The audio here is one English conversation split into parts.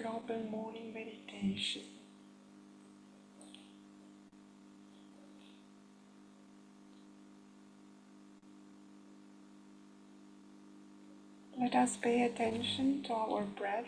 global morning meditation. Let us pay attention to our breath.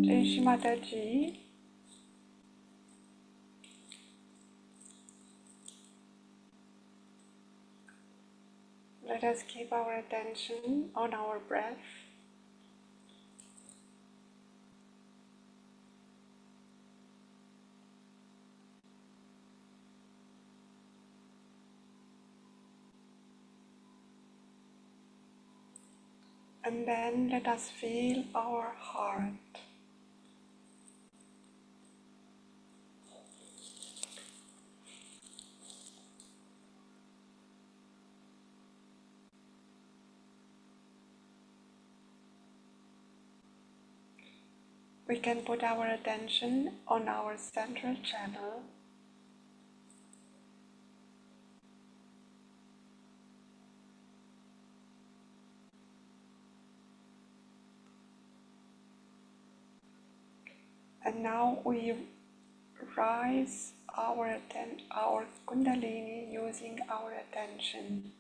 Jai Mataji. Let us keep our attention on our breath. And then let us feel our heart. We can put our attention on our central channel. And now we rise our Kundalini using our attention.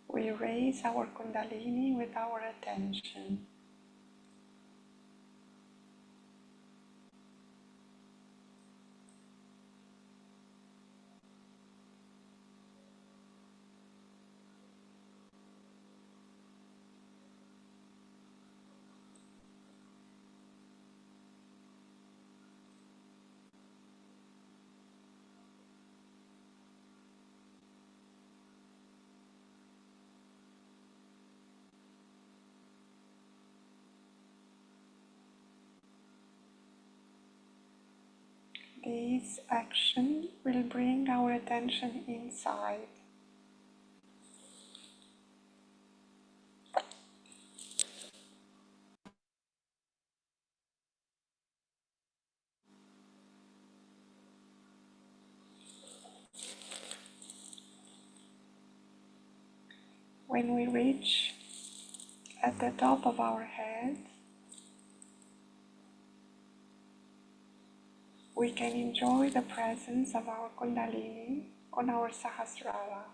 We raise our Kundalini with our attention. This action will bring our attention inside. When we reach at the top of our head, we can enjoy the presence of our Kundalini on our Sahasrara.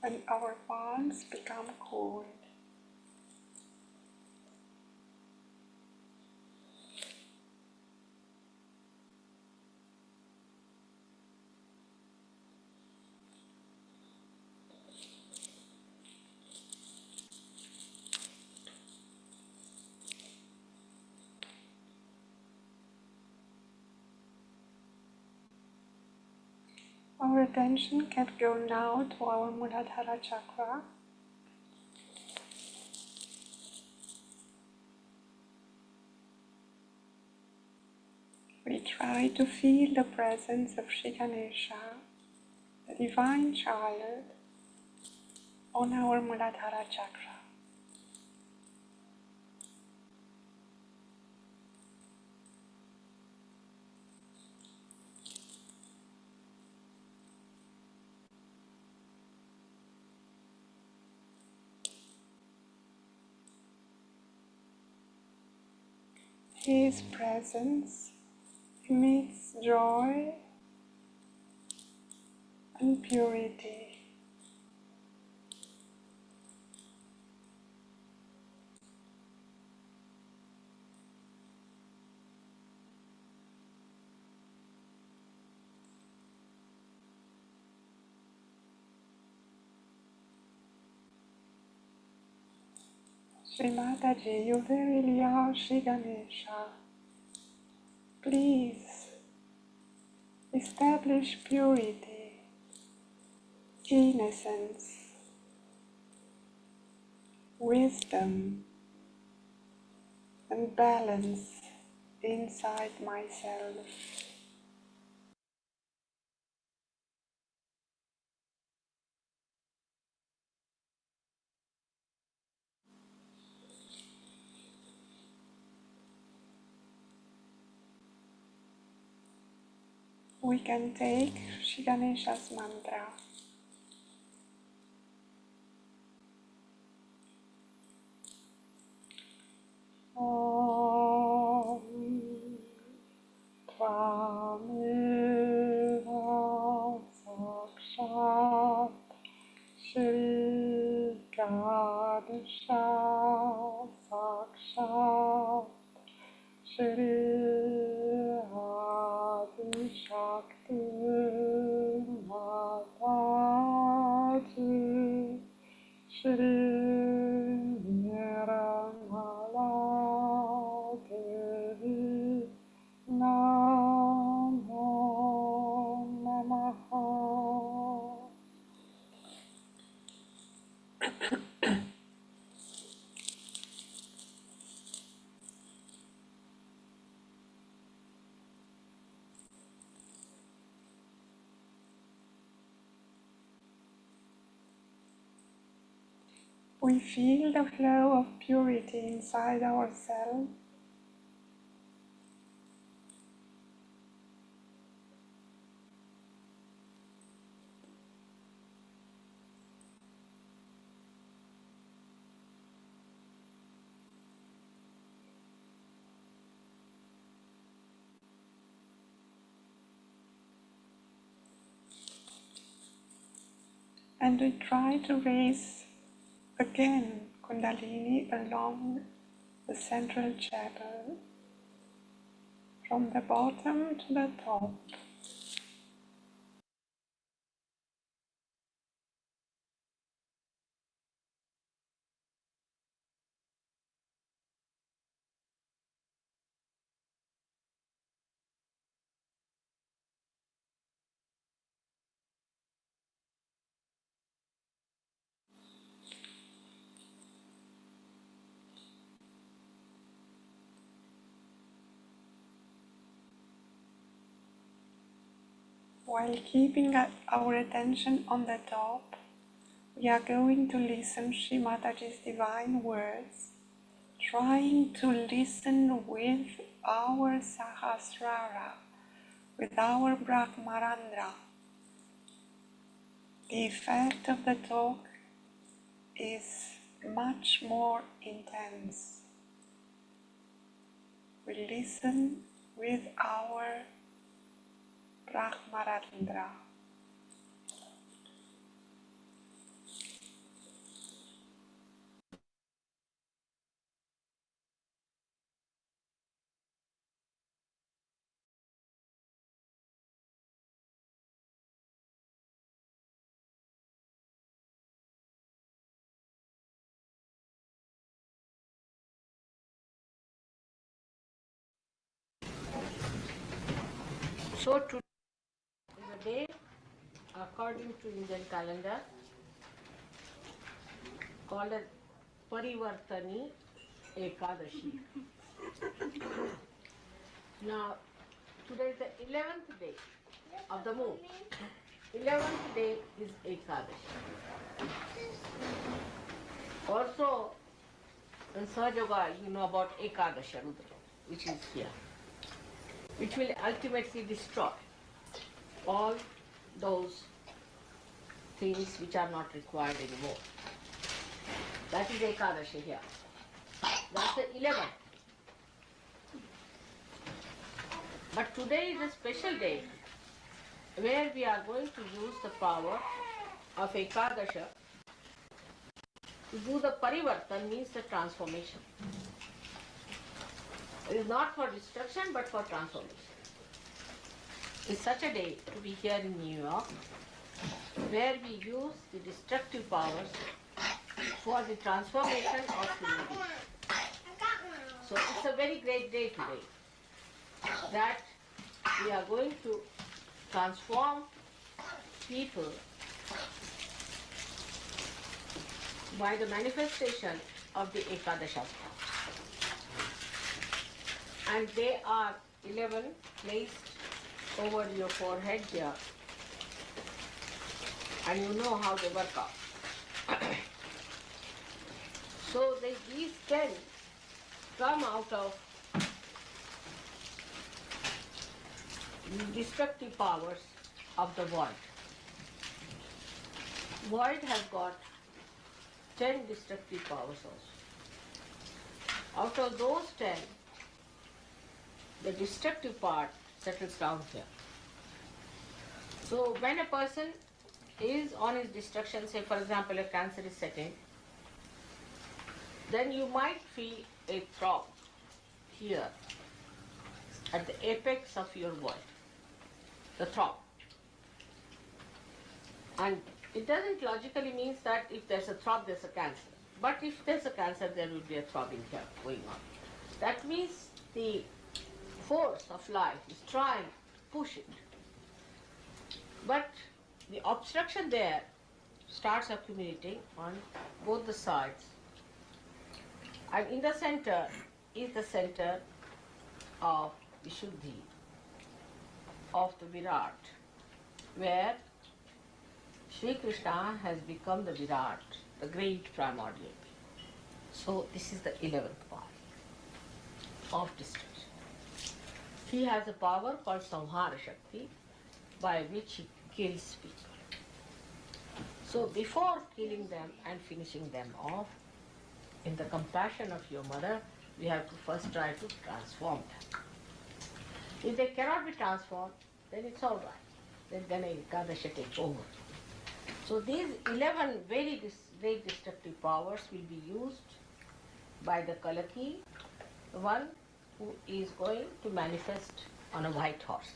When our palms become cold, our attention can go now to our Muladhara chakra. We try to feel the presence of Shri Ganesha, the Divine Child, on our Muladhara chakra. His presence emits joy and purity. Shri Mataji, you verily are Shri Ganesha. Please establish purity, innocence, wisdom, and balance inside myself. We can take Shri Ganesha's mantra. Om Tvameva Sakshat Shri Ekadesha Sakshat Shri Adi Shakti Mataji Shri Nirmala Devi Namo Namaha. We feel the flow of purity inside ourselves. And we try to raise again Kundalini along the central channel from the bottom to the top. While keeping our attention on the top, we are going to listen Shri Mataji's divine words, trying to listen with our Sahasrara, with our Brahmarandra. The effect of the talk is much more intense. We listen with our Brahmarandra. So today is a day according to Indian calendar called as Parivaar Ekadashi. Now today is the 11th day of the moon. 11th day is Ekadashi. Also in SAHAJA Yoga you know about Ekadesha Rudra, which is here, which will ultimately destroy all those things which are not required anymore. That is Ekadashi here. That's the 11th. But today is a special day where we are going to use the power of Ekadasha to do the Parivartan, means the transformation. It is not for destruction but for transformation. It's such a day to be here in New York where we use the destructive powers for the transformation of humanity. So it's a very great day today that we are going to transform people by the manifestation of the Ekadasha. And they are 11 placed over your forehead here, and you know how they work out. So these 10 come out of the destructive powers of the void. Void has got 10 destructive powers also. Out of those 10, the destructive part settles down here. So when a person is on his destruction, say for example a cancer is setting, then you might feel a throb here at the apex of your void, the throb. And it doesn't logically means that if there's a throb there's a cancer. But if there's a cancer there will be a throbbing here going on. That means the force of life is trying to push it. But the obstruction there starts accumulating on both the sides. And in the center is the center of Vishuddhi, of the Virat, where Sri Krishna has become the Virat, the great primordial. So this is the 11th part of destruction. He has a power called Samhara Shakti by which he kills people. So before killing them and finishing them off, in the compassion of your mother, we have to first try to transform them. If they cannot be transformed, then it's all right. Then Ekadasha takes over. So these 11 very great destructive powers will be used by the Kalaki, the one who is going to manifest on a white horse.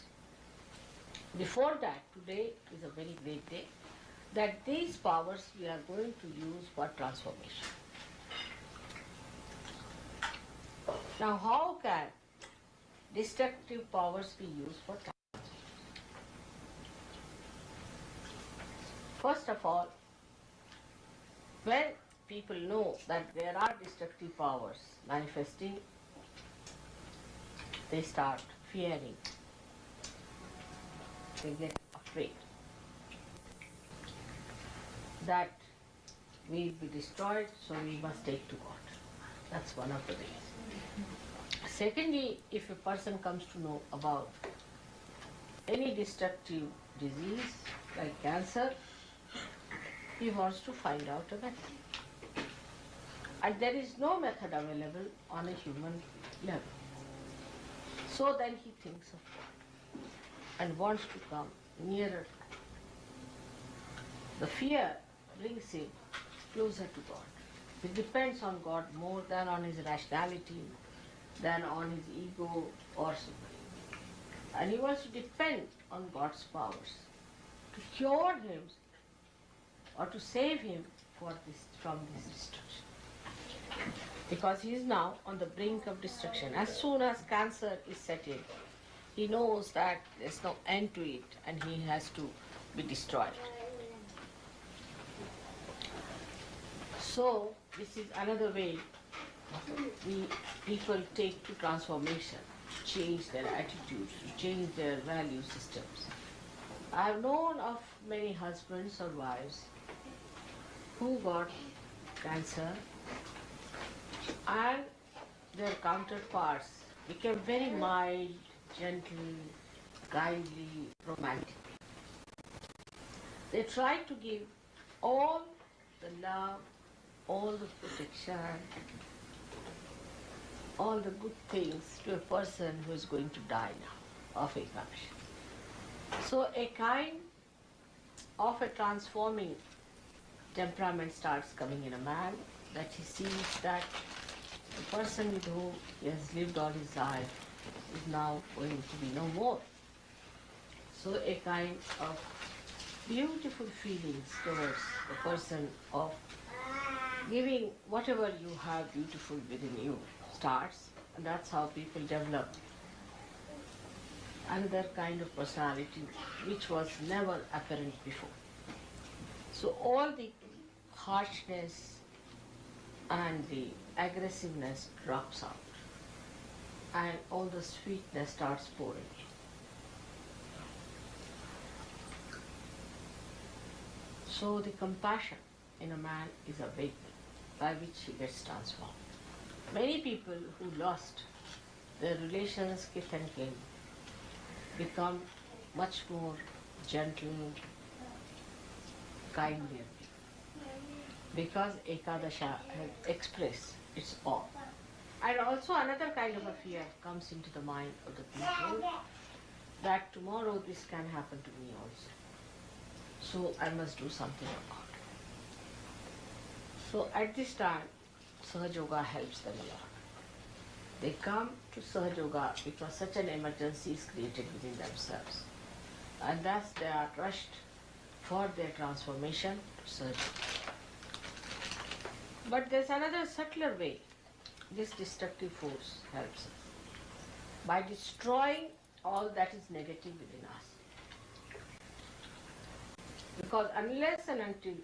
Before that, today is a very great day, that these powers we are going to use for transformation. Now how can destructive powers be used for transformation? First of all, when people know that there are destructive powers manifesting, they start fearing. They get afraid that we will be destroyed, so we must take to God. That's one of the ways. Secondly, if a person comes to know about any destructive disease like cancer, he wants to find out a method. And there is no method available on a human level. So then he thinks of God and wants to come nearer. The fear brings him closer to God. He depends on God more than on his rationality, than on his ego or something. And he wants to depend on God's powers to cure him or to save him from this destruction. Because he is now on the brink of destruction. As soon as cancer is set in, he knows that there's no end to it and he has to be destroyed. So this is another way the people take to transformation, to change their attitudes, to change their value systems. I have known of many husbands or wives who got cancer and their counterparts became very mild, gentle, kindly, romantic. They tried to give all the love, all the protection, all the good things to a person who is going to die now of Ekadesha. So a kind of a transforming temperament starts coming in a man, that he sees that the person with whom he has lived all his life is now going to be no more. So a kind of beautiful feelings towards the person of giving whatever you have beautiful within you starts, and that's how people develop another kind of personality which was never apparent before. So all the harshness and the aggressiveness drops out and all the sweetness starts pouring in. So the compassion in a man is awakened, by which he gets transformed. Many people who lost their relations, kith and kin, become much more gentle, kindly, because Ekadesha has expressed its awe. And also another kind of a fear comes into the mind of the people, that tomorrow this can happen to me also. So I must do something about it. So at this time, SAHAJA Yoga helps them a lot. They come to SAHAJA Yoga because such an emergency is created within themselves. And thus they are rushed for their transformation to SAHAJA Yoga. But there's another subtler way this destructive force helps us, by destroying all that is negative within us. Because unless and until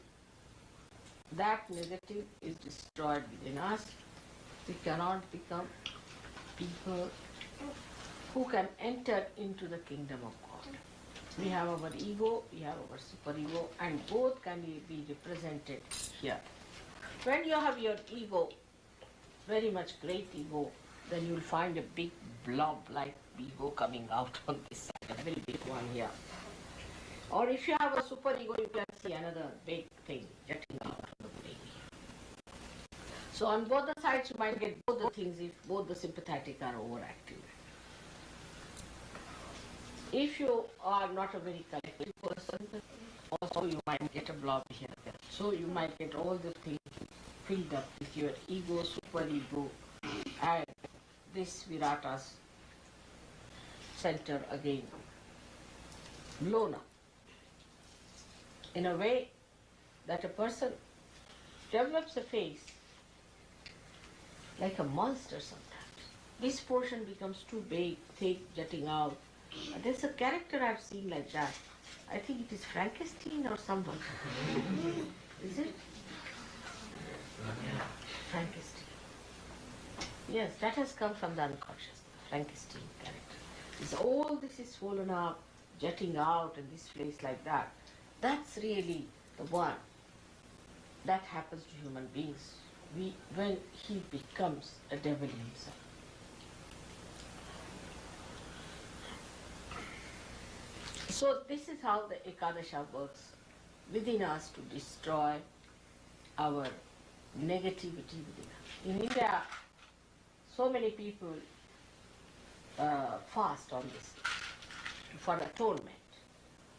that negative is destroyed within us, we cannot become people who can enter into the kingdom of God. We have our ego, we have our superego, and both can be represented here. When you have your ego, very much great ego, then you'll find a big blob like ego coming out on this side, a very big one here. Or if you have a superego, you can see another big thing jutting out of the brain. So on both the sides you might get both the things if both the sympathetic are overactive. If you are not a very collective person, also you might get a blob here. So you might get all the things filled up with your ego, superego, and this Virata's center again blown up in a way that a person develops a face like a monster sometimes. This portion becomes too big, thick, jutting out. There's a character I've seen like that. I think it is Frankenstein or someone. Is it? Yeah, Frankenstein. Yes, that has come from the unconscious, Frankenstein character. All this is swollen up, jetting out and this place like that. That's really the one that happens to human beings when he becomes a devil himself. So this is how the Ekadesha works within us to destroy our negativity within us. In India, so many people fast on this for atonement.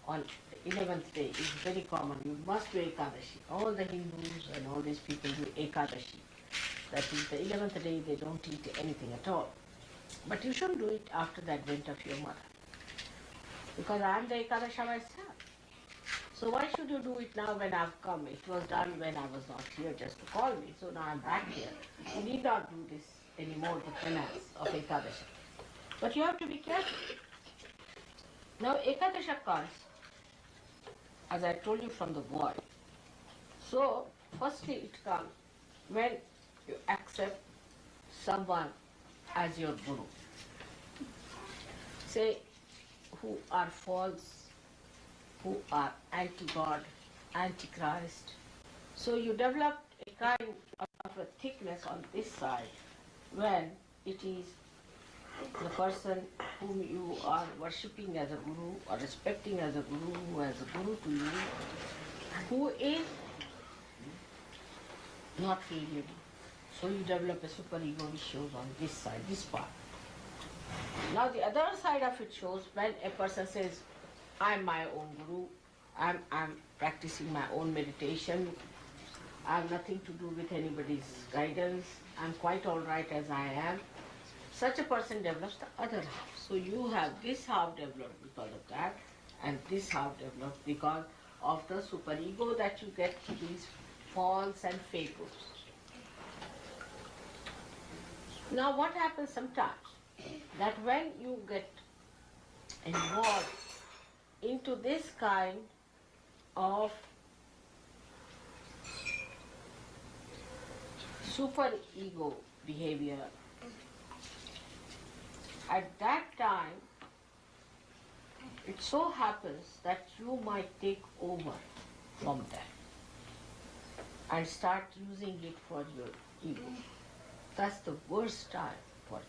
On the 11th day is very common. You must do Ekadashi. All the Hindus and all these people do Ekadashi. That is the 11th day they don't eat anything at all. But you shouldn't do it after the advent of your mother. Because I am the Ekadasha myself. So why should you do it now when I've come? It was done when I was not here just to call me. So now I'm back here. You need not do this anymore, the penance of Ekadasha. But you have to be careful. Now Ekadasha comes, as I told you, from the word. So firstly it comes when you accept someone as your guru. Say, who are false, who are anti-God, anti-Christ. So you develop a kind of a thickness on this side when it is the person whom you are worshipping as a guru or respecting as a guru, who is a guru to you, who is not really. So you develop a super ego which shows on this side, this part. Now the other side of it shows when a person says, I'm my own guru, I'm practicing my own meditation, I have nothing to do with anybody's guidance, I'm quite all right as I am. Such a person develops the other half. So you have this half developed because of that, and this half developed because of the superego that you get to these false and fake gurus. Now what happens sometimes, that when you get involved into this kind of super ego behavior, at that time it so happens that you might take over from them and start using it for your ego. That's the worst time for it.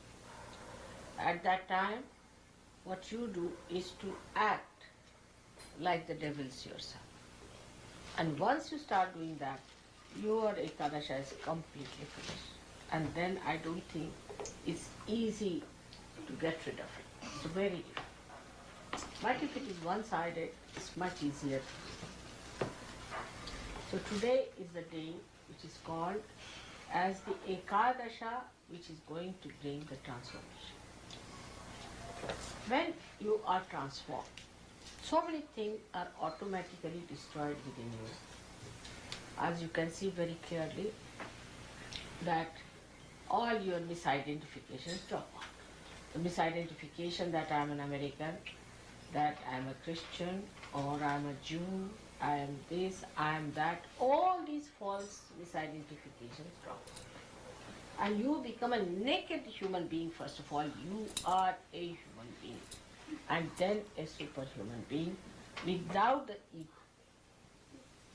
At that time, what you do is to act like the devils yourself. And once you start doing that, your Ekadasha is completely finished. And then I don't think it's easy to get rid of it. It's very difficult. But if it is one-sided, it's much easier. So today is the day which is called as the Ekadasha, which is going to bring the transformation. When you are transformed, so many things are automatically destroyed within you. As you can see very clearly, that all your misidentifications drop off. The misidentification that I am an American, that I am a Christian, or I am a Jew, I am this, I am that, all these false misidentifications drop. And you become a naked human being first of all. You are a human being. And then a superhuman being without the ego.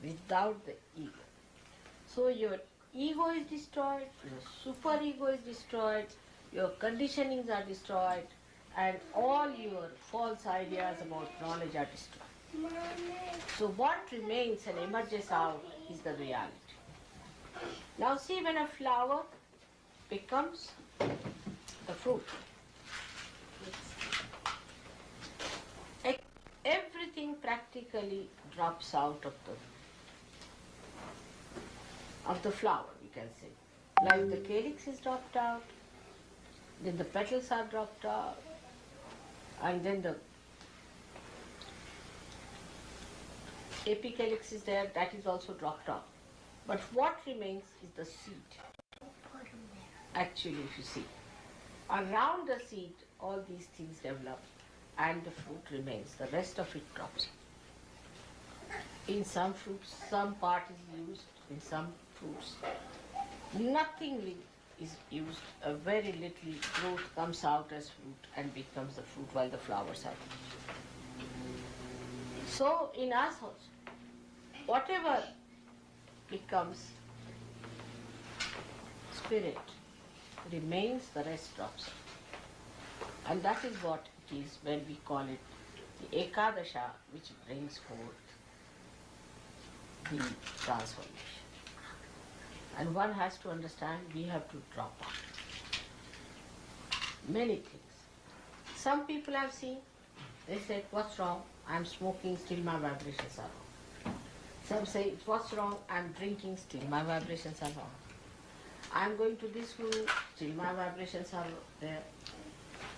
Without the ego. So your ego is destroyed, your superego is destroyed, your conditionings are destroyed, and all your false ideas about knowledge are destroyed. So what remains and emerges out is the reality. Now see, when a flower becomes the fruit, everything practically drops out of the flower, you can say. Like the calyx is dropped out, then the petals are dropped out, and then the apicalyx is there, that is also dropped out. But what remains is the seed. Actually, if you see, around the seed, all these things develop and the fruit remains. The rest of it drops. In some fruits, some part is used. In some fruits, nothing is used. A very little growth comes out as fruit and becomes the fruit while the flowers are. So in us also, whatever becomes spirit remains, the rest drops. And that is what it is when we call it the Ekadesha, which brings forth the transformation. And one has to understand we have to drop out many things. Some people I've seen, they say, what's wrong? I'm smoking, still my vibrations are wrong. Some say, what's wrong? I'm drinking, still my vibrations are wrong. I'm going to this guru, still my vibrations are there.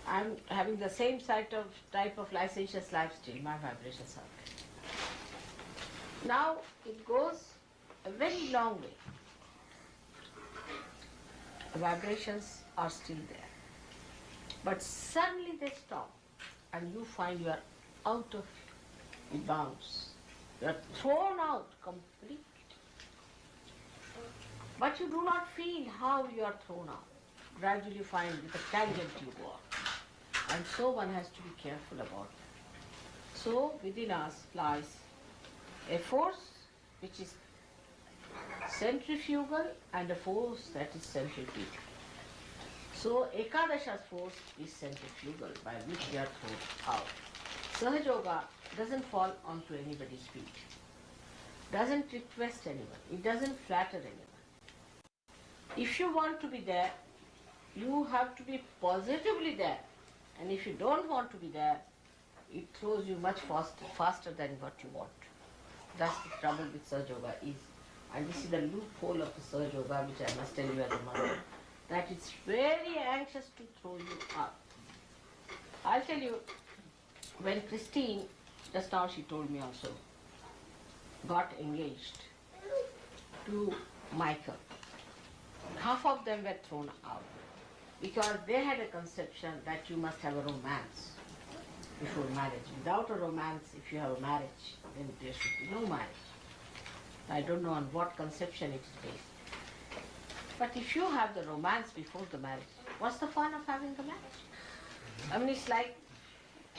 I'm having the same type of licentious life, still my vibrations are there. Now it goes a very long way. The vibrations are still there. But suddenly they stop and you find you are out of the bounds. You are thrown out completely. But you do not feel how you are thrown out. Gradually you find with a tangent you go out. And so one has to be careful about that. So within us lies a force which is centrifugal and a force that is centripetal. So Ekadesha's force is centrifugal by which we are thrown out. Sahaja Yoga doesn't fall onto anybody's feet, doesn't request anyone, it doesn't flatter anyone. If you want to be there, you have to be positively there. And if you don't want to be there, it throws you much faster than what you want. That's the trouble with Sahaja Yoga is. And this is the loophole of the Sahaja Yoga, which I must tell you as a mother, that it's very anxious to throw you up. I'll tell you, when Christine, just now she told me also, got engaged to Michael, half of them were thrown out because they had a conception that you must have a romance before marriage. Without a romance, if you have a marriage, then there should be no marriage. I don't know on what conception it is based. But if you have the romance before the marriage, what's the fun of having the marriage? I mean, it's like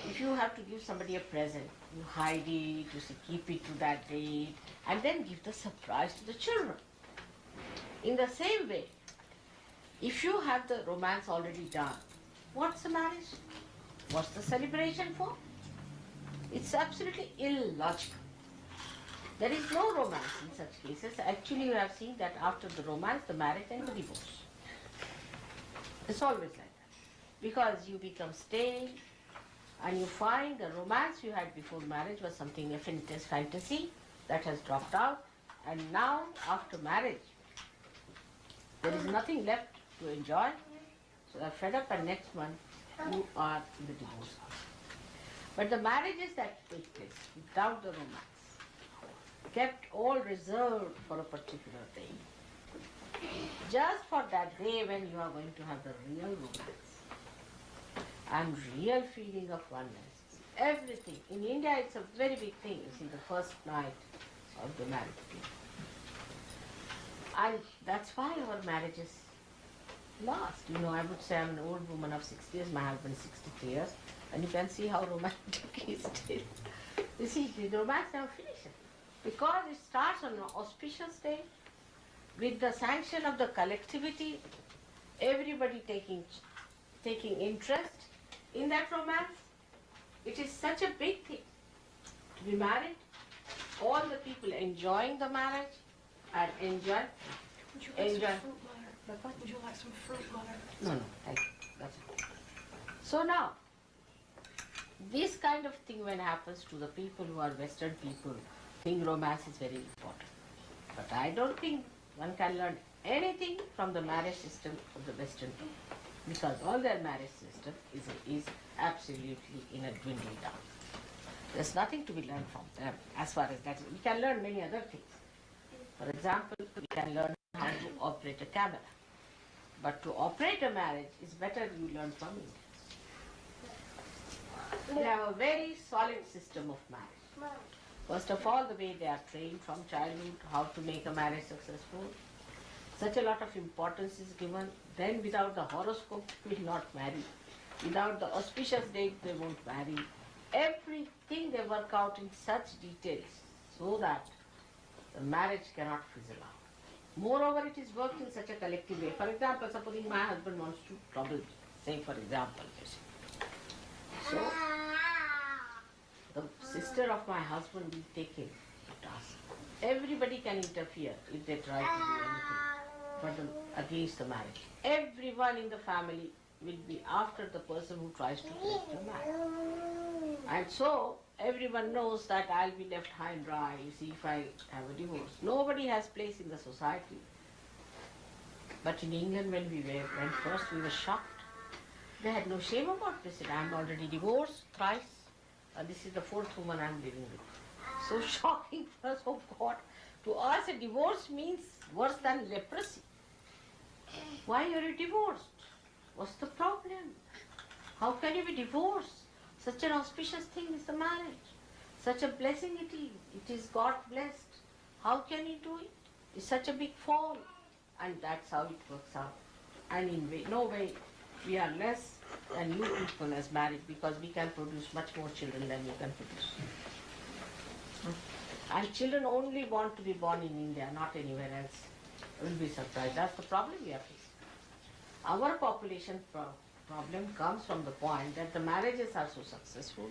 if you have to give somebody a present, you hide it, you say keep it to that date, and then give the surprise to the children. In the same way, if you have the romance already done, what's the marriage? What's the celebration for? It's absolutely illogical. There is no romance in such cases. Actually, you have seen that after the romance, the marriage and the divorce. It's always like that. Because you become stale and you find the romance you had before marriage was something, a fantasy that has dropped out. And now, after marriage, there is nothing left to enjoy. So you are fed up, and next month you are in the divorce house. But the marriages that take place without the romance, kept all reserved for a particular day. Just for that day when you are going to have the real romance and real feeling of oneness. Everything. In India it's a very big thing. You see, the first night of the marriage. And that's why our marriages last. You know, I would say I'm an old woman of 60 years, my husband is 63 years, and you can see how romantic he is still. You see, the romance never finishes. Because it starts on an auspicious day, with the sanction of the collectivity, everybody taking interest in that romance. It is such a big thing to be married, all the people enjoying the marriage and enjoy. Would you like some fruit butter? Would you like some fruit butter? No, thank you. That's it. So now, this kind of thing when happens to the people who are Western people, think romance is very important. But I don't think one can learn anything from the marriage system of the Western people, because all their marriage system is absolutely in a dwindling down. There's nothing to be learned from them as far as that. We can learn many other things. For example, we can learn how to operate a camera. But to operate a marriage is better you learn from India. They have a very solid system of marriage. First of all, the way they are trained from childhood, how to make a marriage successful. Such a lot of importance is given. Then without the horoscope, they will not marry. Without the auspicious date, they won't marry. Everything they work out in such details so that the marriage cannot fizzle out. Moreover, it is worked in such a collective way. For example, supposing my husband wants to trouble, say for example, you see. So, the sister of my husband will take him to task. Everybody can interfere if they try to do anything against the marriage. Everyone in the family will be after the person who tries to break the marriage. And so, everyone knows that I'll be left high and dry, you see, if I have a divorce. Nobody has place in the society. But in England, when we went first, we were shocked. They had no shame about this. I'm already divorced thrice, and this is the fourth woman I'm living with. So shocking for us, oh God. To us, a divorce means worse than leprosy. Why are you divorced? What's the problem? How can you be divorced? Such an auspicious thing is the marriage. Such a blessing it is. It is God blessed. How can you do it? It's such a big fall. And that's how it works out. And in no way we are less than you people as married, because we can produce much more children than you can produce. And children only want to be born in India, not anywhere else. You will be surprised. That's the problem we are facing. Our population problem comes from the point that the marriages are so successful,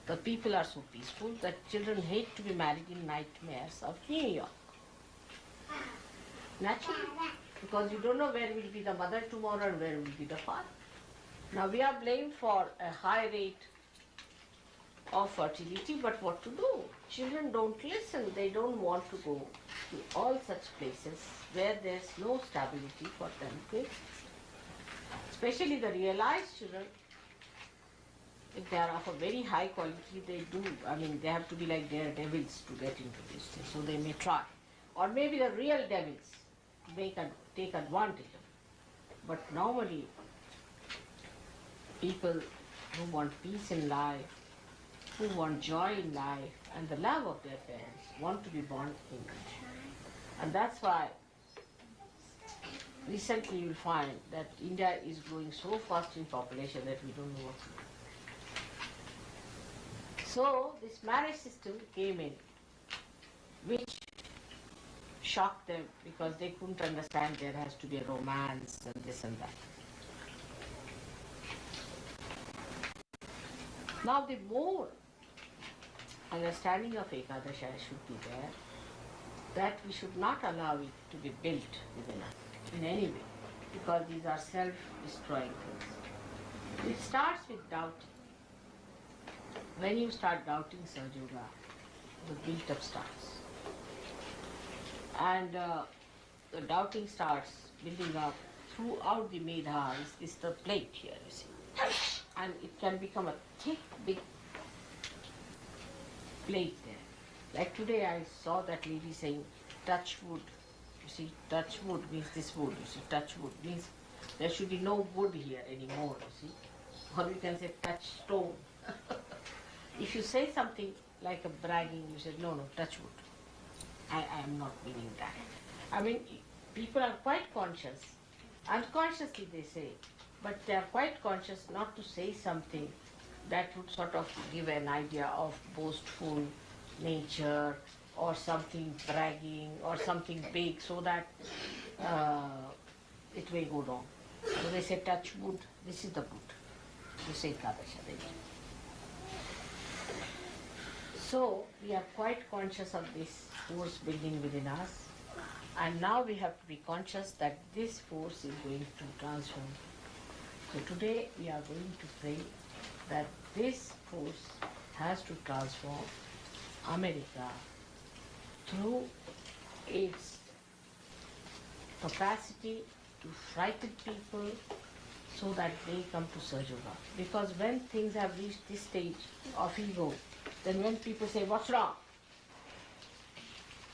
the people are so peaceful, that children hate to be married in nightmares of New York. Naturally, because you don't know where will be the mother tomorrow and where will be the father. Now we are blamed for a high rate of fertility, but what to do? Children don't listen. They don't want to go to all such places where there's no stability for them to exist. Especially the realized children, if they are of a very high quality, they do. I mean, they have to be like daredevils to get into this thing, so they may try. Or maybe the real devils take advantage of it. But normally, people who want peace in life, who want joy in life, and the love of their parents, want to be born in India. And that's why recently you will find that India is growing so fast in population that we don't know what to do. So this marriage system came in, which shocked them because they couldn't understand there has to be a romance and this and that. Now the more understanding of Ekadesha should be there, that we should not allow it to be built within us in any way, because these are self-destroying things. It starts with doubting. When you start doubting Sahaja Yoga, the build-up starts. And the doubting starts building up throughout the Medha. Is the plate here, you see. And it can become a thick, big plate there. Like today I saw that lady saying, touch wood. You see, touch wood means this wood. You see, touch wood means there should be no wood here anymore, you see. Or you can say touch stone. If you say something like a bragging, you say, no, touch wood. I am not meaning that. I mean, people are quite conscious. Unconsciously they say, but they are quite conscious not to say something that would sort of give an idea of boastful nature or something bragging or something big, so that it may go wrong. So they say touch wood, this is the wood. You say Ekadesha. So we are quite conscious of this force building within us, and now we have to be conscious that this force is going to transform. So today we are going to pray that this force has to transform America through its capacity to frighten people so that they come to Sahaja Yoga. Because when things have reached this stage of ego, then when people say, what's wrong?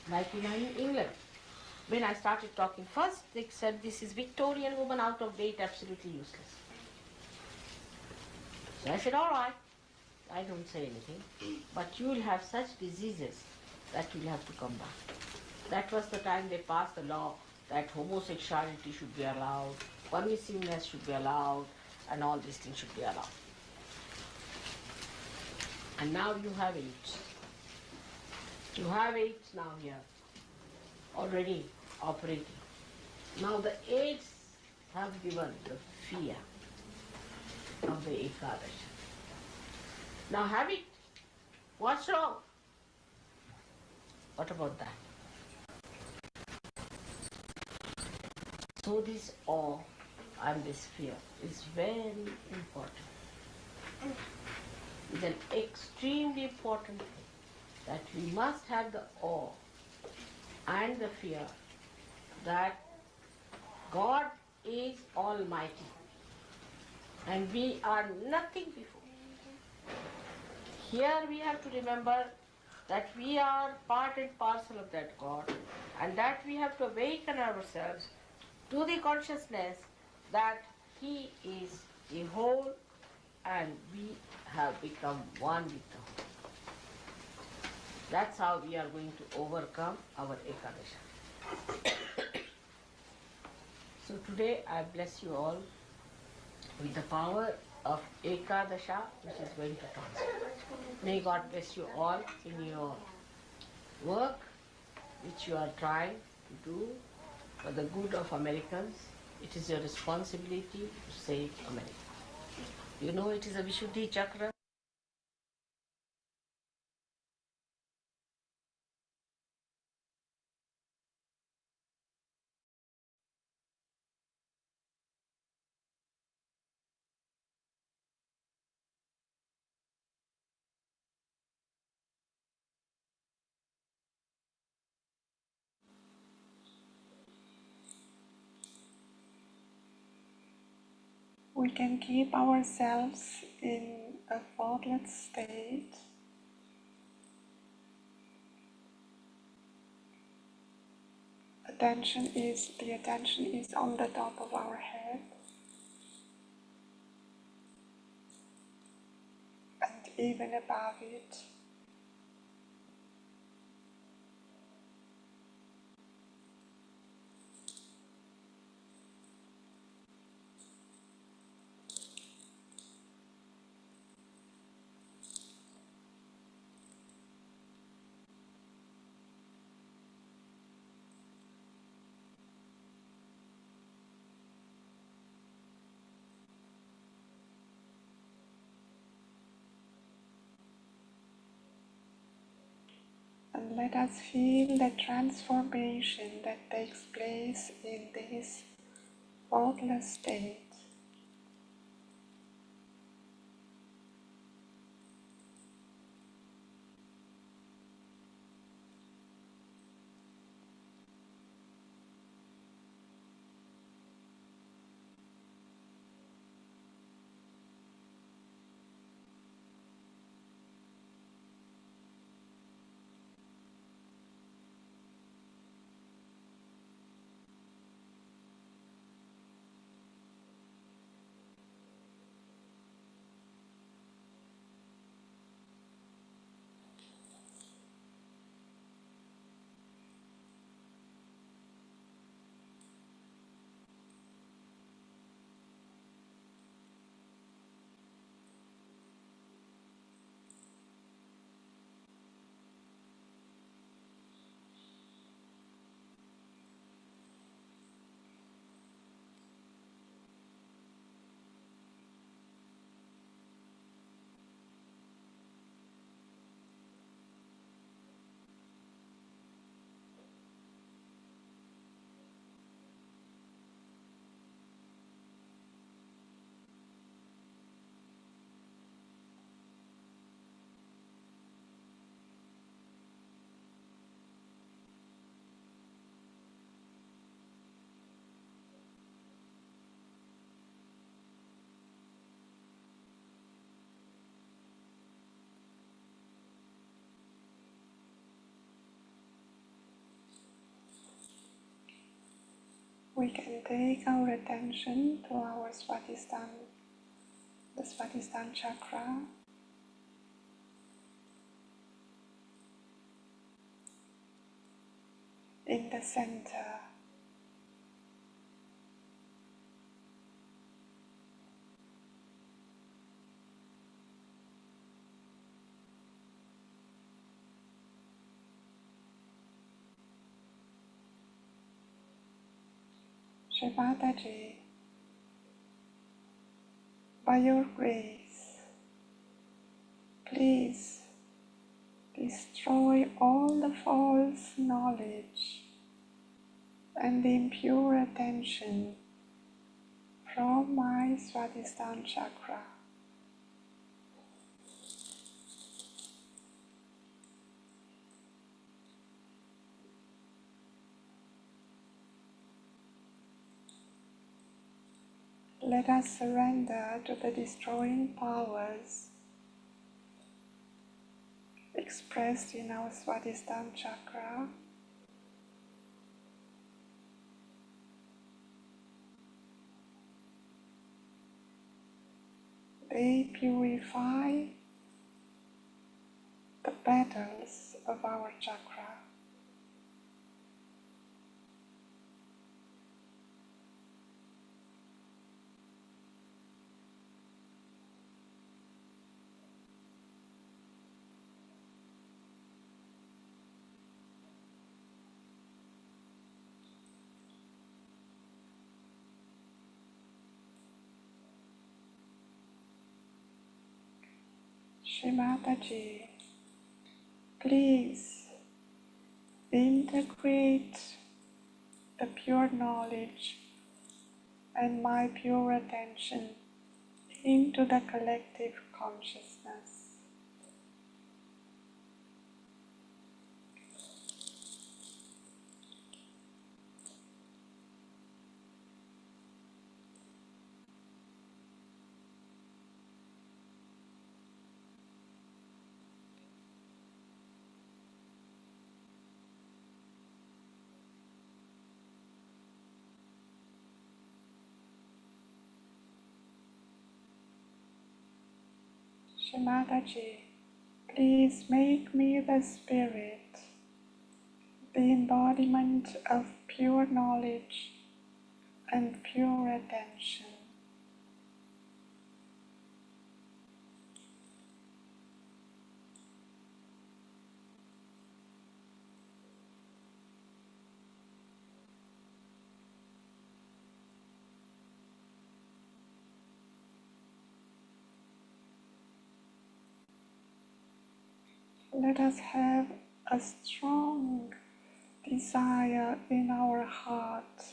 Like in England, when I started talking first, they said this is Victorian woman out of date, absolutely useless. So I said, all right, I don't say anything, but you will have such diseases that you will have to come back. That was the time they passed the law that homosexuality should be allowed, permissiveness should be allowed, and all these things should be allowed. And now you have 8. You have 8 now here, already operating. Now the 8s have given the fear of the Ekadesha. Now have it. What's wrong? What about that? So this awe and this fear is very important. It's an extremely important thing that we must have the awe and the fear that God is Almighty and we are nothing before. Here we have to remember that we are part and parcel of that God, and that we have to awaken ourselves to the consciousness that He is a whole and we have become one with the whole. That's how we are going to overcome our Ekadesha. So today I bless you all with the power of Ekadesha, which is going to transform. May God bless you all in your work which you are trying to do for the good of Americans. It is your responsibility to save America. You know it is a Vishuddhi Chakra. We can keep ourselves in a thoughtless state. The attention is on the top of our head, and even above it. And let us feel the transformation that takes place in this thoughtless state. We can take our attention to our the Svatisthana chakra, in the center. Shri Mataji, by your grace, please destroy all the false knowledge and the impure attention from my Swadhisthana chakra. Let us surrender to the destroying powers expressed in our Swadhisthana chakra. They purify the petals of our chakra. Shri Mataji, please integrate the pure knowledge and my pure attention into the collective consciousness. Shri Mataji, please make me the spirit, the embodiment of pure knowledge and pure attention. Let us have a strong desire in our heart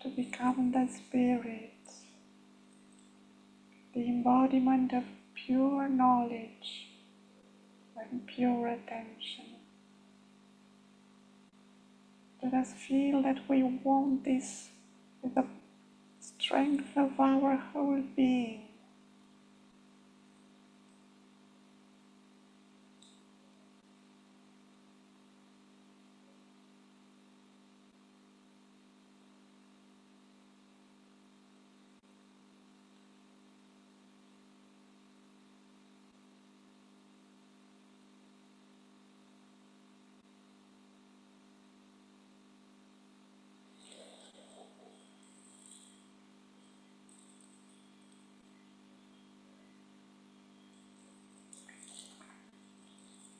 to become the spirit, the embodiment of pure knowledge and pure attention. Let us feel that we want this with the strength of our whole being.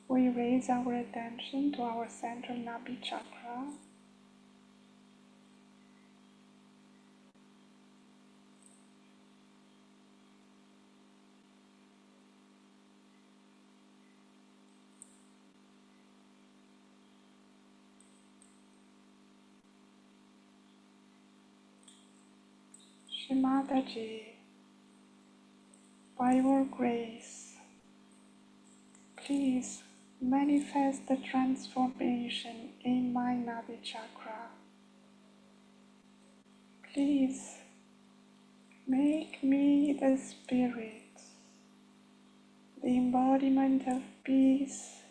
We raise our attention to our central Nabhi chakra. Shri Mataji, by your grace, please manifest the transformation in my Nabhi chakra. Please make me the spirit, the embodiment of peace,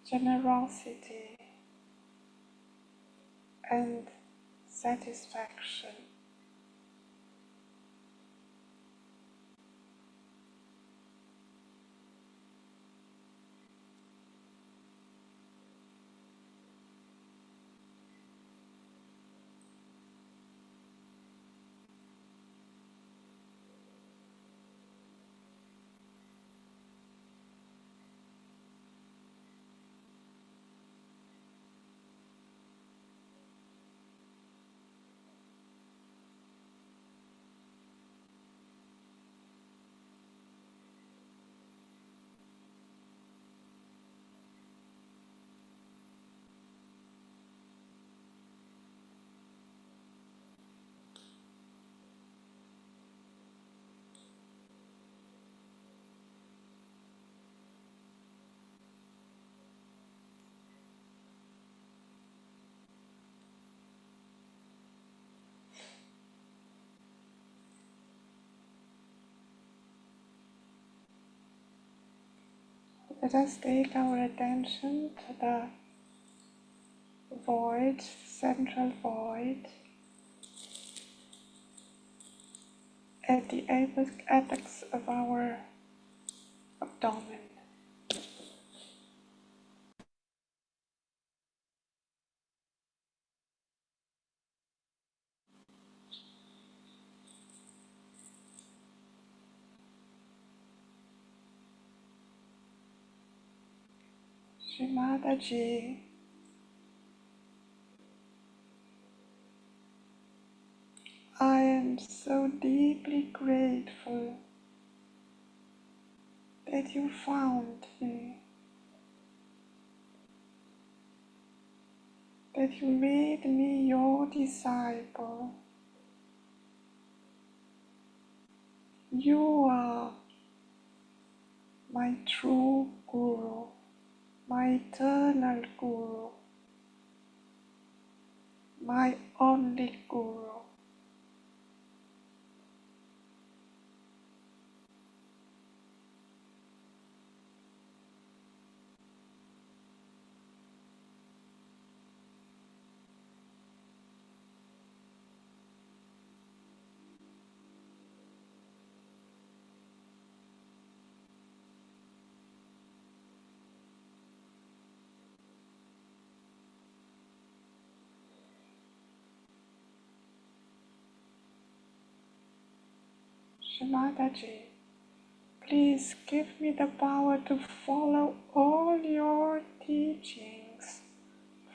generosity, and satisfaction. Let us take our attention to the void, central void, at the apex of our abdomen. Shrimadaji, I am so deeply grateful that you found me, that you made me your disciple. You are my true Guru, my eternal Guru, my only Guru. Shrimadaji, please give me the power to follow all your teachings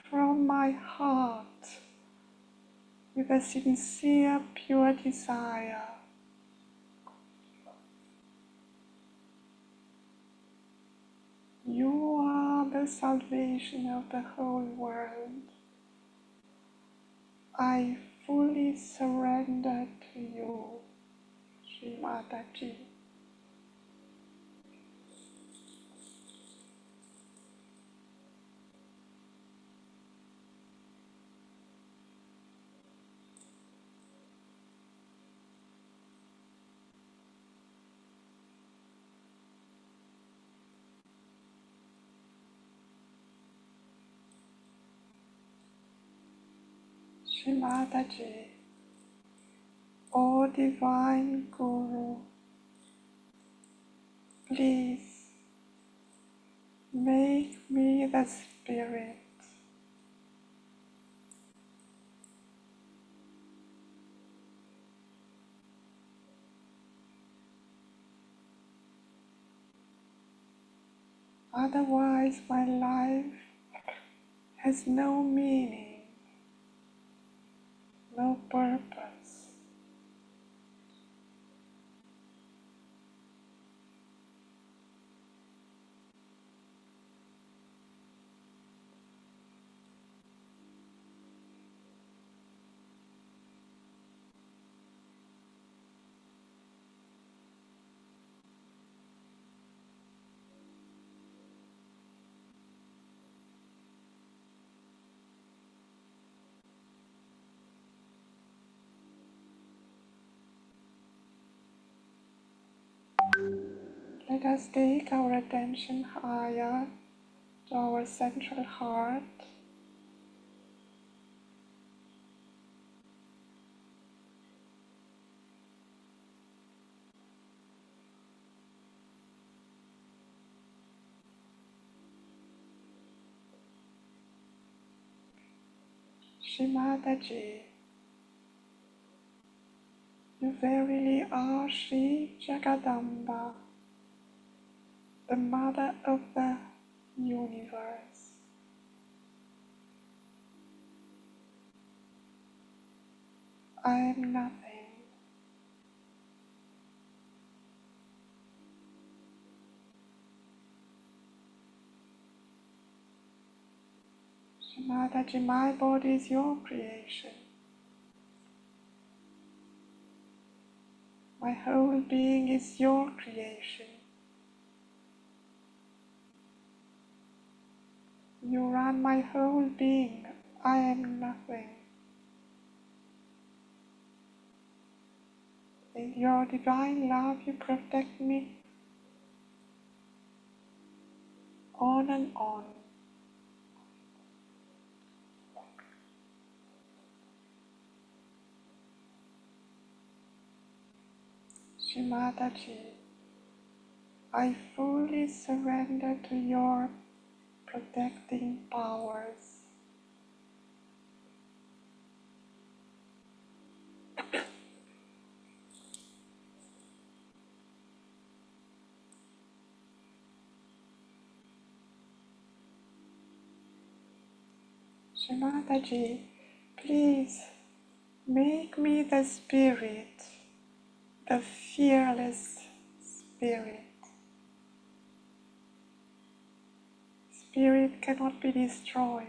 from my heart with a sincere, pure desire. You are the salvation of the whole world. I fully surrender to you, Shrimadaji. Shrimadaji, O Divine Guru, please make me the Spirit. Otherwise my life has no meaning, no purpose. Let us take our attention higher to our central heart. Shrimadaji, you verily are Sri Jagadamba, the Mother of the universe. I am nothing. Shrimadaji, my body is your creation. My whole being is your creation. You run my whole being. I am nothing. In your divine love, you protect me. on and on. Shimataji, I fully surrender to your protecting powers. Shimataji, please make me the spirit, the fearless spirit. Spirit cannot be destroyed.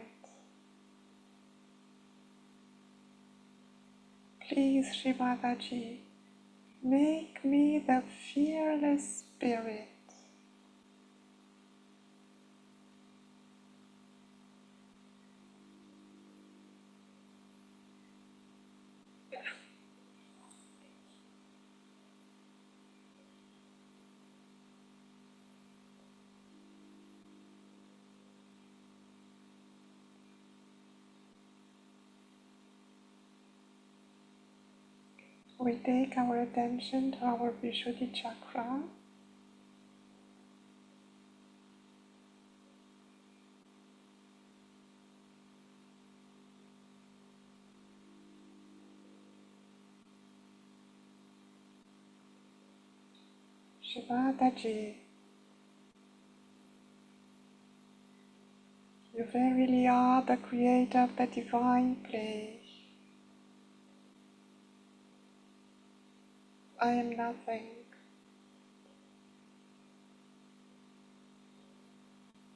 Please, Shimataji, make me the fearless spirit. We take our attention to our Vishuddhi chakra. Shimataji, you verily are the creator of the divine play. I am nothing.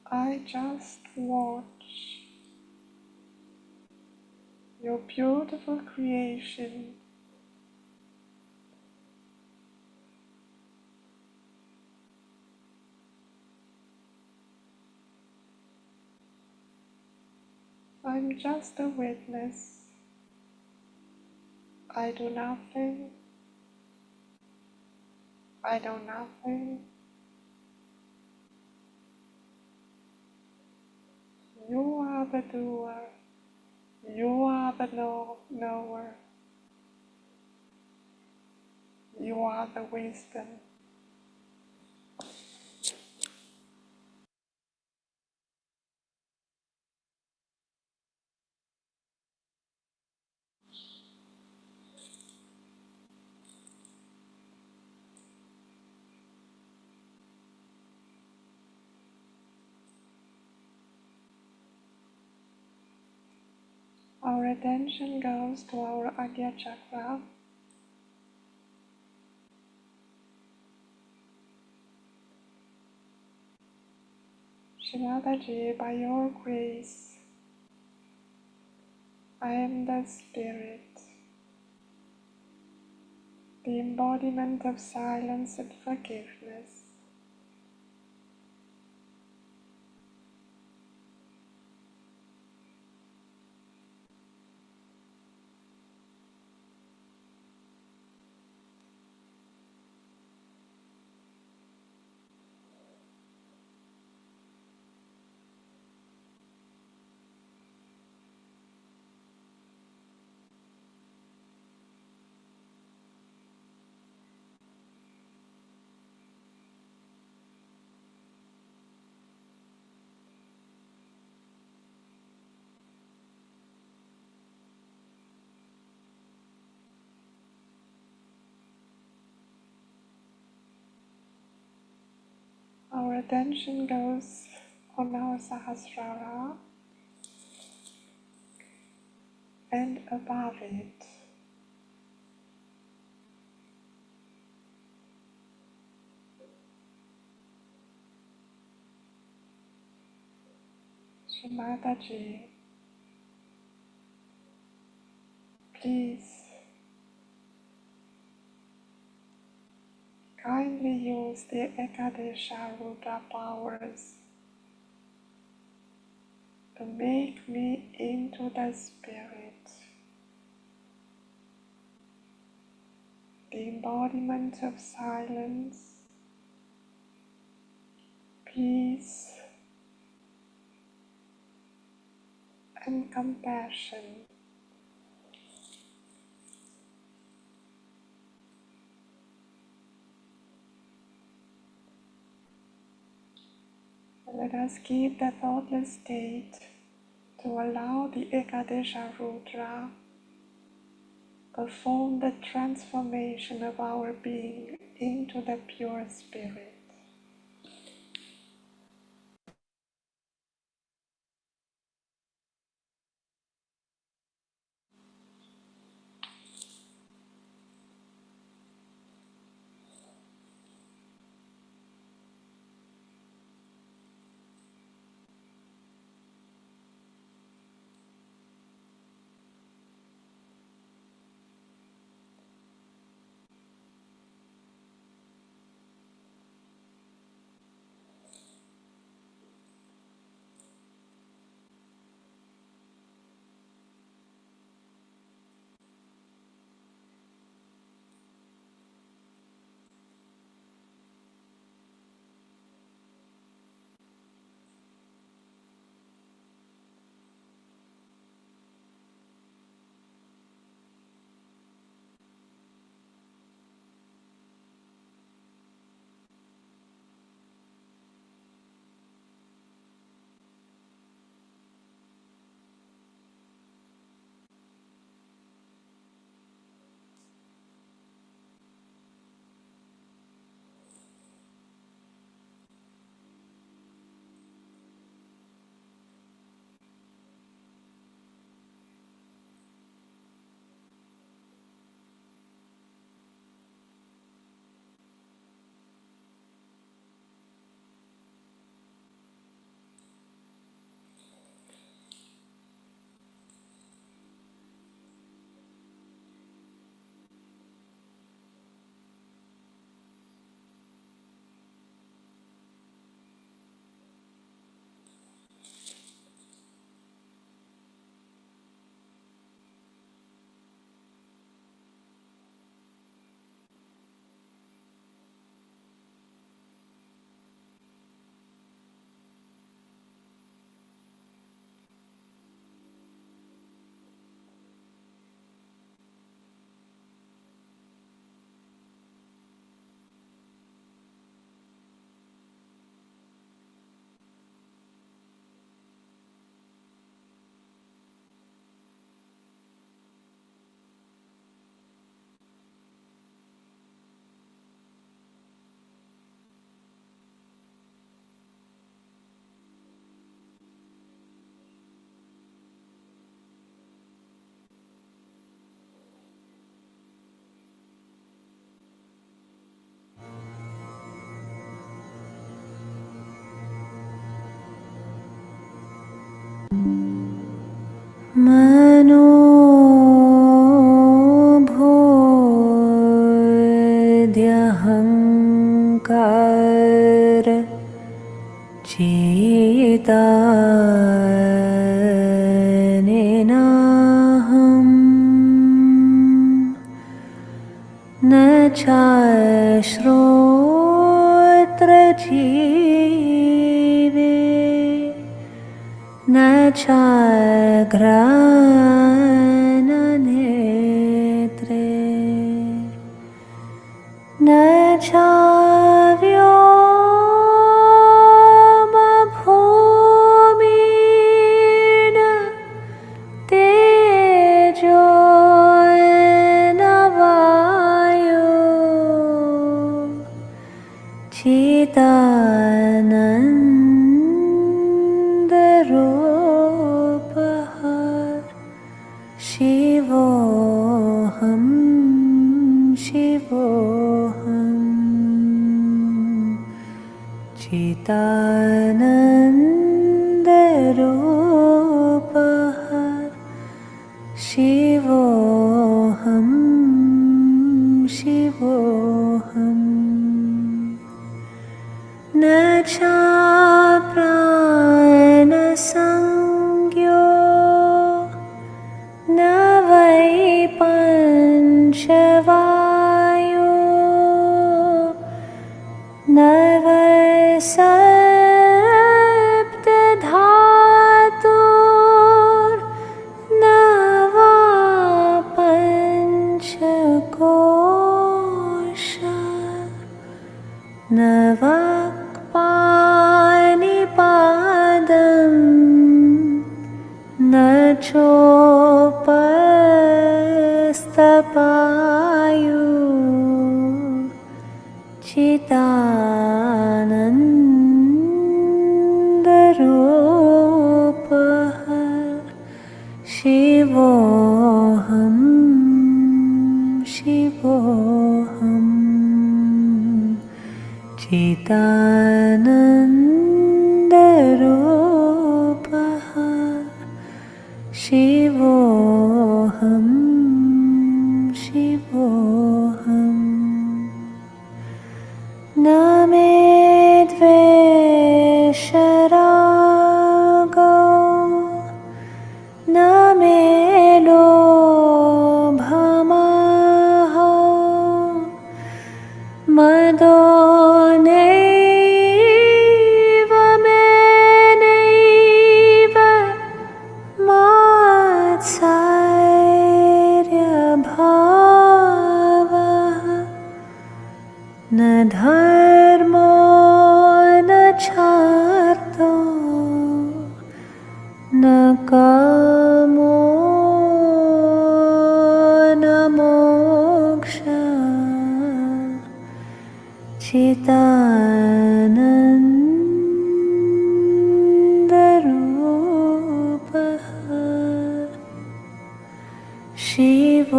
I just watch your beautiful creation. I'm just a witness. I do nothing. I know nothing. You are the doer. You are the knower. You are the wisdom. Our attention goes to our Agya chakra. Shimataji, by your grace, I am the spirit, the embodiment of silence and forgiveness. Our attention goes on our Sahasrara and above it. Shimataji, please kindly use the Ekadesha Rudra powers to make me into the spirit, the embodiment of silence, peace, and compassion. Let us keep the thoughtless state to allow the Ekadesha Rudra perform the transformation of our being into the pure spirit. मनोभूद्यहङ्कार चेतानेनाहम् न चाश्रोत्रजीवे न चाघ्राणनेत्रे न चाव्योमभूमिन तेजो न वायो चिदानन्दरूपः शिवोऽहं शिवोऽहम् चिदानन्दरूपः शिवोऽहं शिवोऽहम् न चाप्राणसंज्ञो न वै पञ्चवायो न वै सप्तधातुर् नवक्पानिपादं न चोपस्तपायु चिदानन्दरूपः शिवोऽहं शिवोऽहं चिदानन्दरूपः शिवोऽहं शिवोऽहम् न मे द्वेषरागो न मे लोभमोहो मदो नैव मे नैव मात्सर्यभावः न धर्मो न चार्थो न कामो न मोक्षः चिदानन्दरूपः शिवोऽहं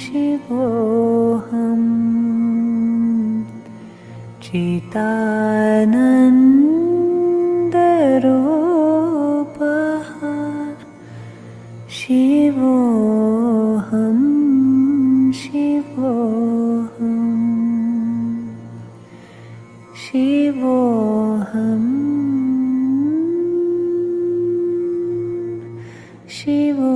शिवोऽहं चिदानन्दरूपः शिवोऽहं शिवोऽहं शिवोऽहं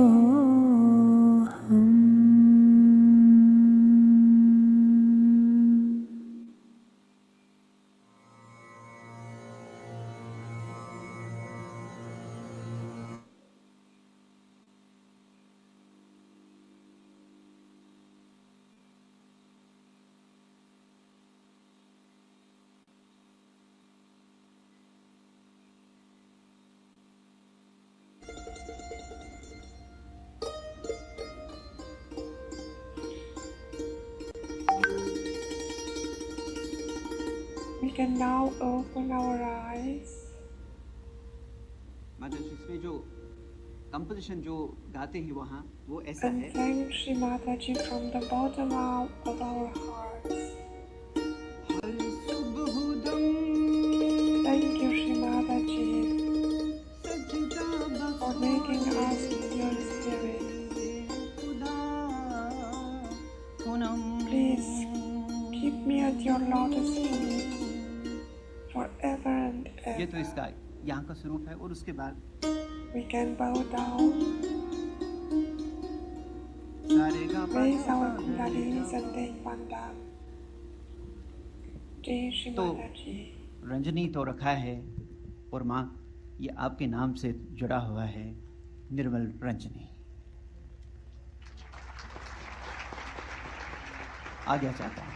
We can now open our eyes माता जी, इसमें जो कंपोजिशन जो गाते हैं वहाँ वो ऐसा and है। thank Shri Mataji from the bottom of our hearts. Thank you, Shri Mataji, for making us your spirit. Please keep me at your lotus feet forever and ये तो ever. इसका यहाँ का स्वरूप है और उसके बाद We can bow down, raise our kundalis and take one down. Jai Shri तो Mataji. रंजनी तो रखा है और माँ ये आपके नाम से जुड़ा हुआ है, निर्मल रंजनी। आज्ञा चाहता हूँ।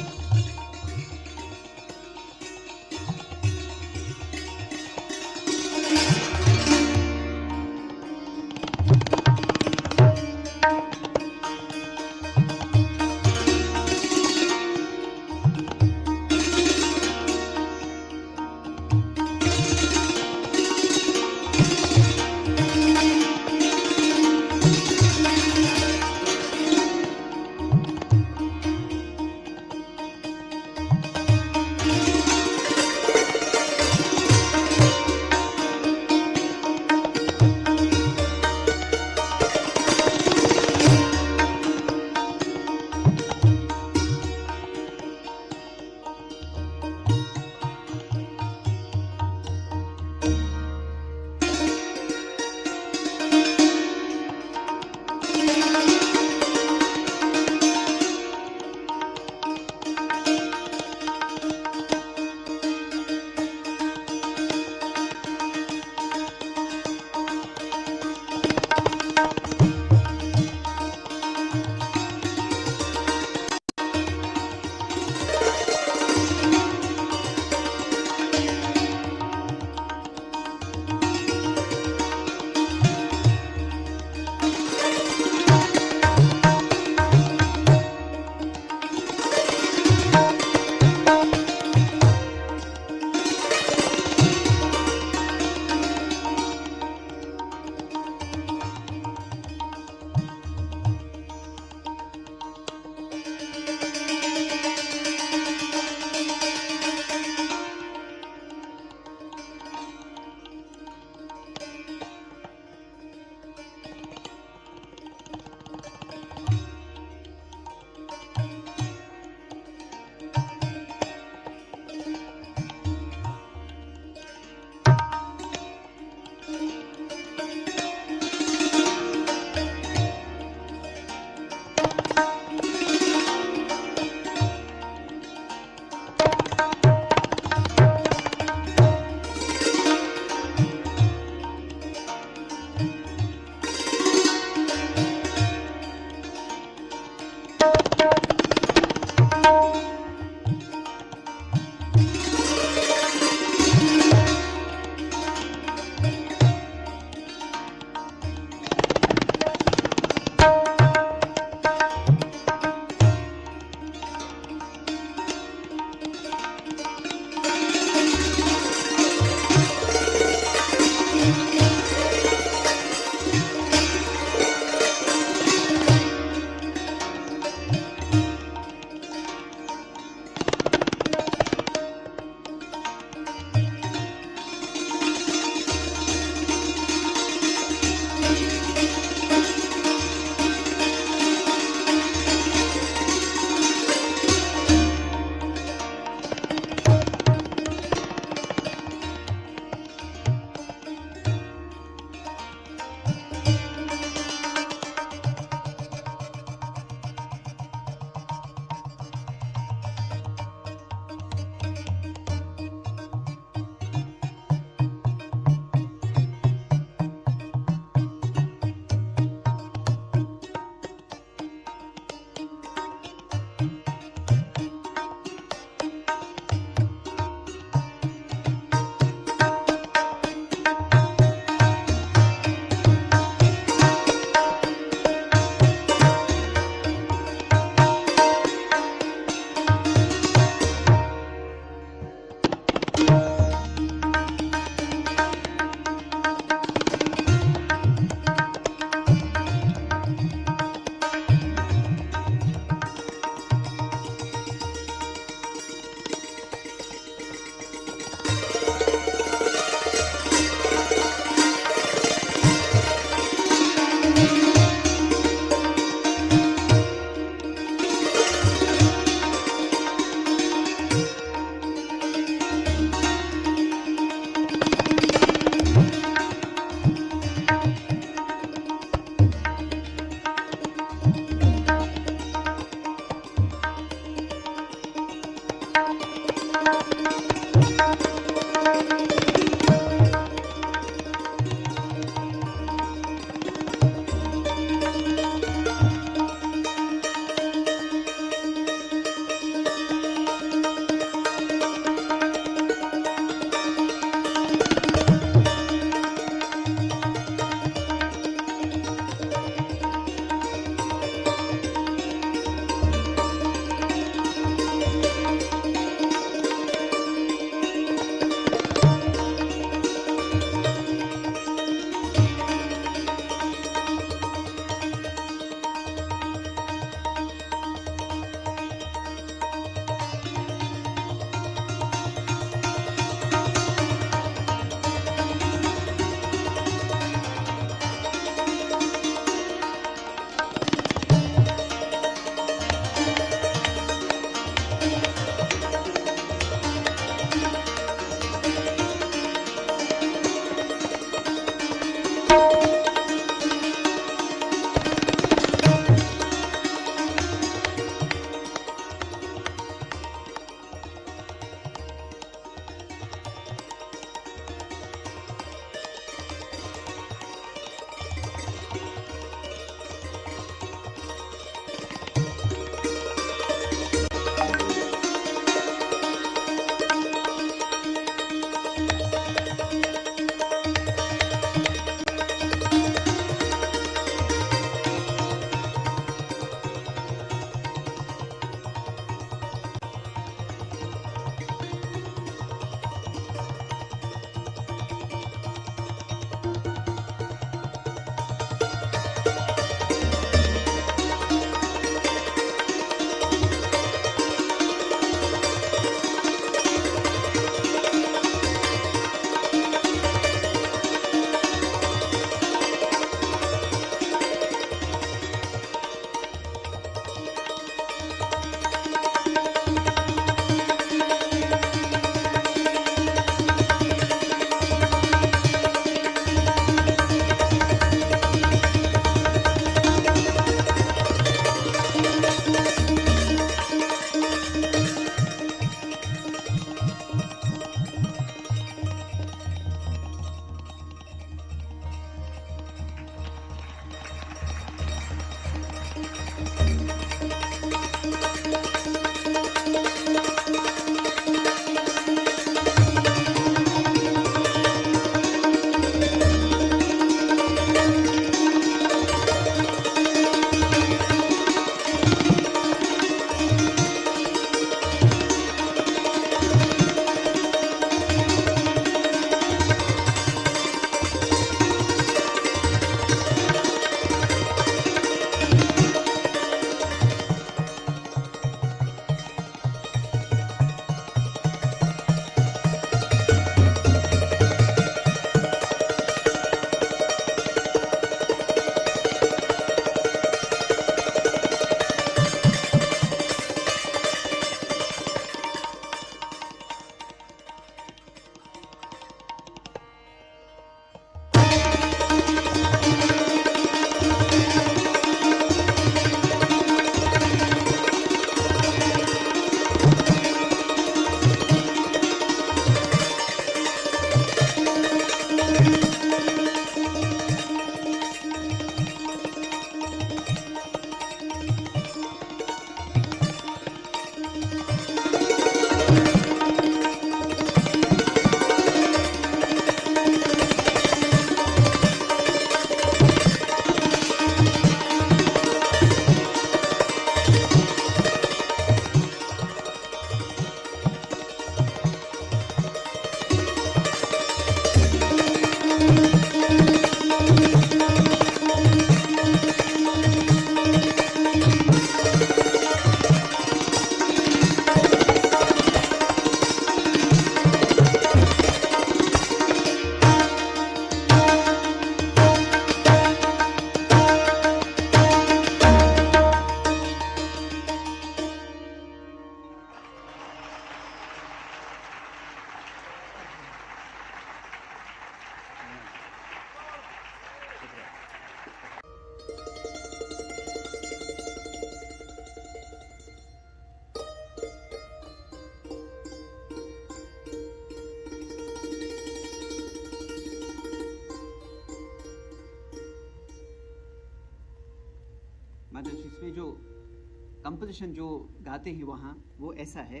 पोर्शन जो गाते हैं वहाँ वो ऐसा है।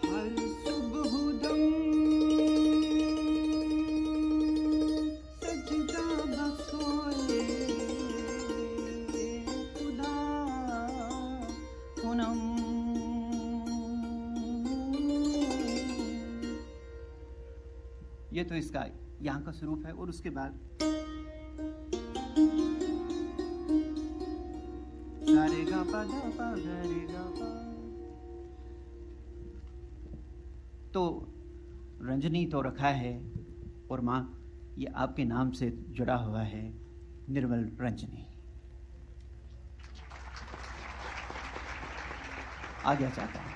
हर सुबह दम सजदा बखोए खुदा हुनम। ये तो इसका यहाँ का स्वरूप है। और उसके बाद सारे गा पा गा पा गा रे गा पा। तो रंजनी तो रखा है और माँ ये आपके नाम से जुड़ा हुआ है, निर्मल रंजनी। आज्ञा चाहता हूँ।